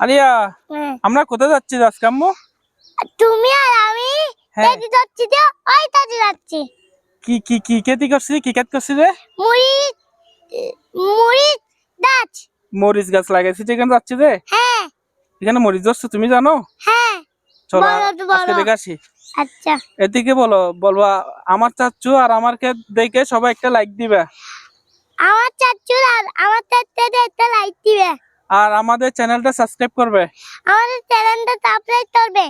আলিয়া আমরা কোথায় যাচ্ছি আজকে আম্মু? তুমি আর আমি খেতে যাচ্ছি তো ওই কাজে যাচ্ছি। কি কি কি খেতে করছি? কি খেত করছি রে? মরিচ মরিচ গাছ। মরিচ গাছ লাগাইছি যেখানে যাচ্ছি রে। হ্যাঁ এখানে মরিচ ধরছে তুমি জানো? হ্যাঁ চলো বলো তো আজকে বলো। দেখে আসি। আচ্ছা এদিকে বলবা আমার চাচ্চু আর আমার ক্ষেত দেখে সবাই একটা লাইক দিবে। আমার চাচুর আর আমার চাচাদের একটা লাইক দিবে। আর আমাদের চ্যানেলটা সাবস্ক্রাইব করবে। আমাদের চ্যানেলটা সাবস্ক্রাইব করবে।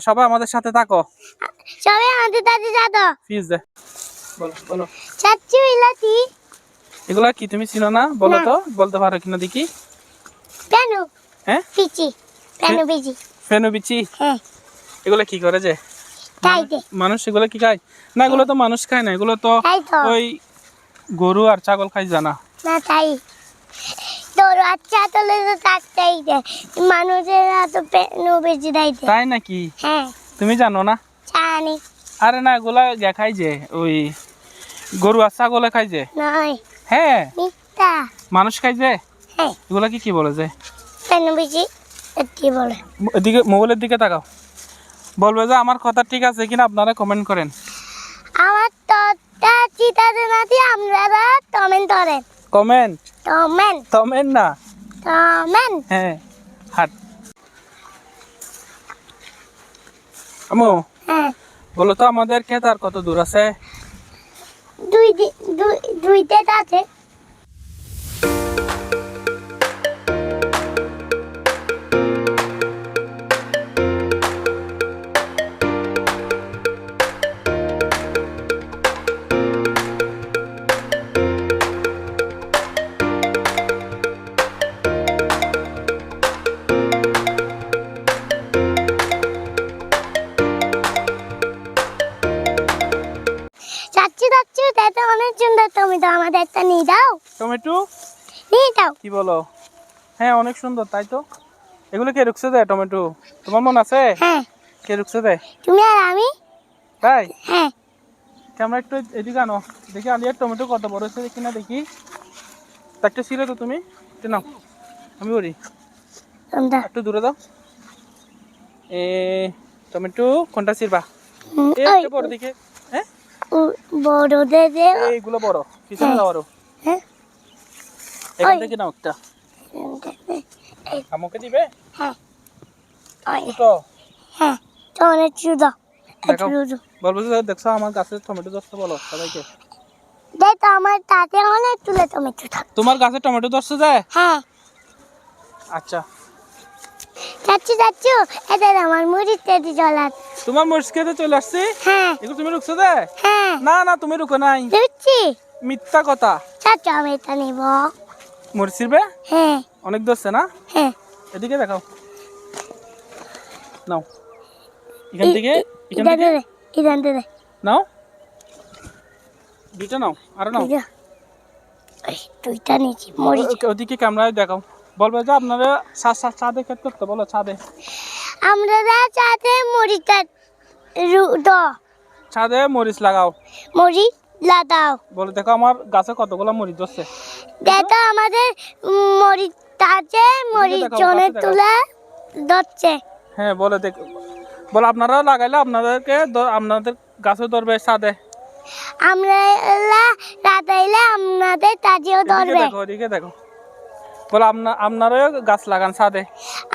সবাই আমাদের সাথে থাকো। সবাই আমাদের সাথে যাও। প্লিজ দে বলো বলো। চাচু ইলাতি এগুলা কি তুমি চিনো না? বলো তো, বলতে পারো কিনা দেখি। কেন? হ্যাঁ পিচি কেন পিচি? ফেনু বিচি। হ্যাঁ এগুলা কি করে যে তাইতে মানুষ এগুলো কি খায়? না এগুলো তো মানুষ খায় না, এগুলো তো ওই গরু আর ছাগল খাই জানা না। তাই তোর আচ্ছা তোলে তো তাই দে মানুষেরা তো পেনু বেশি দেয়। তাই নাকি? হ্যাঁ তুমি জানো না? জানি। আরে না এগুলা খাই যে ওই গরু আর ছাগলে খাই যে। নয় হ্যাঁ মিথ্যা। মানুষ খাই যে। হ্যাঁ এগুলা কি কি বলে যে? পেনু বেশি কি বলে? এদিকে মোবাইলের দিকে তাকাও, বলবে যে আমার কথা ঠিক আছে কিনা আপনারা কমেন্ট করেন। আমার তোটা চিতাতে নাতি আপনারা কমেন্ট করেন। কমেন্ট কমেন্ট কমেন্ট না কমেন্ট। হ্যাঁ হাট আমু হ্যাঁ বলো তো আমাদের ক্ষেত আর কত দূর আছে? দুইটা আছে। যাচ্ছি যাচ্ছি তাতে অনেক সুন্দর। তুমি তো আমাদের একটা নিয়ে যাও। টমেটো নিয়ে যাও। কি বলো? হ্যাঁ অনেক সুন্দর তাই তো। এগুলো কে রুকছে দেয় টমেটো? তোমার মন আছে? হ্যাঁ কে রুকছে দেয়? তুমি আর আমি। তাই হ্যাঁ আমরা একটু এদিকে আনো দেখি আলিয়ার টমেটো কত বড় হয়েছে কিনা দেখি। একটা ছিল তো তুমি একটু নাও, আমি বলি একটু দূরে দাও। টমেটো কোনটা ছিড়বা? একটা বড় দিকে। হ্যাঁ বড় দে এইগুলো বড়, পিছনে দাও আরো। হ্যাঁ এখান থেকে নাও একটা। আমাকে দিবে? হ্যাঁ তো হ্যাঁ তো অনেক সুন্দর। দেখো বলবো যে দেখছো আমার গাছের টমেটো ধরছে, বলো সবাইকে। দেখ তো আমার তাতে অনেক তুলে টমেটো থাক। তোমার গাছে টমেটো ধরছে যায়? হ্যাঁ আচ্ছা যাচ্ছি যাচ্ছি এটা আমার মুড়ি তেদি জলার। তোমার মরিচ খেতে চলে আসছি। হ্যাঁ এগুলো তুমি রুকছো দে? হ্যাঁ না না তুমি রুকো নাই, বুঝছি। মিথ্যা কথা। চাচু আমি এটা নিব। মরিচ ছিড়বে? হ্যাঁ অনেক ধরছে না? হ্যাঁ এদিকে দেখাও, নাও এখান থেকে এখান থেকে নাও, দুইটা নাও আরো নাও। দুইটা নিয়েছি মরিচ। ওদিকে ক্যামেরায় দেখাও, বলবে যে আপনারা ছাদে ক্ষেত করতে, বলো ছাদে। আমরা চাতে মরিচটা ছাদে মরিচ লাগাও, মরিচ লাগাও। বলে দেখো আমার গাছে কতগুলো মরিচ ধরছে। দেখো আমাদের মরিচ আছে, মরিচ জনে তুলে ধরছে। হ্যাঁ বলে দেখ, বলে আপনারা লাগাইলে আপনাদের গাছে ধরবে ছাদে। আমরা লাগাইলে আপনাদের তাজিও ধরবে। ওদিকে দেখো, বলে আপনারাও গাছ লাগান ছাদে।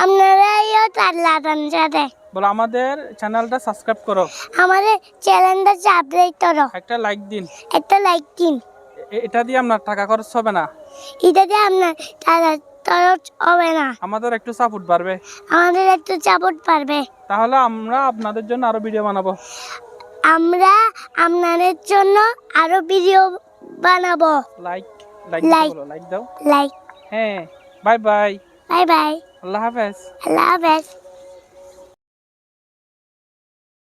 আপনারাও তার লাগান ছাদে। বলে আমাদের চ্যানেলটা সাবস্ক্রাইব করো, আমাদের চ্যানেলটা সাবস্ক্রাইব করো, একটা লাইক দিন। একটা লাইক দিন। এটা দিয়ে আপনার টাকা খরচ হবে না, এটা দিয়ে আপনার টাকা খরচ হবে না। আমাদের একটু সাপোর্ট বাড়বে, আমাদের একটু সাপোর্ট পারবে। তাহলে আমরা আপনাদের জন্য আরো ভিডিও বানাবো। আমরা আপনাদের জন্য আরো ভিডিও বানাবো। লাইক দাও। লাইক। হ্যাঁ বাই বাই। Bye bye. আল্লাহ হাফেজ। আল্লাহ হাফেজ।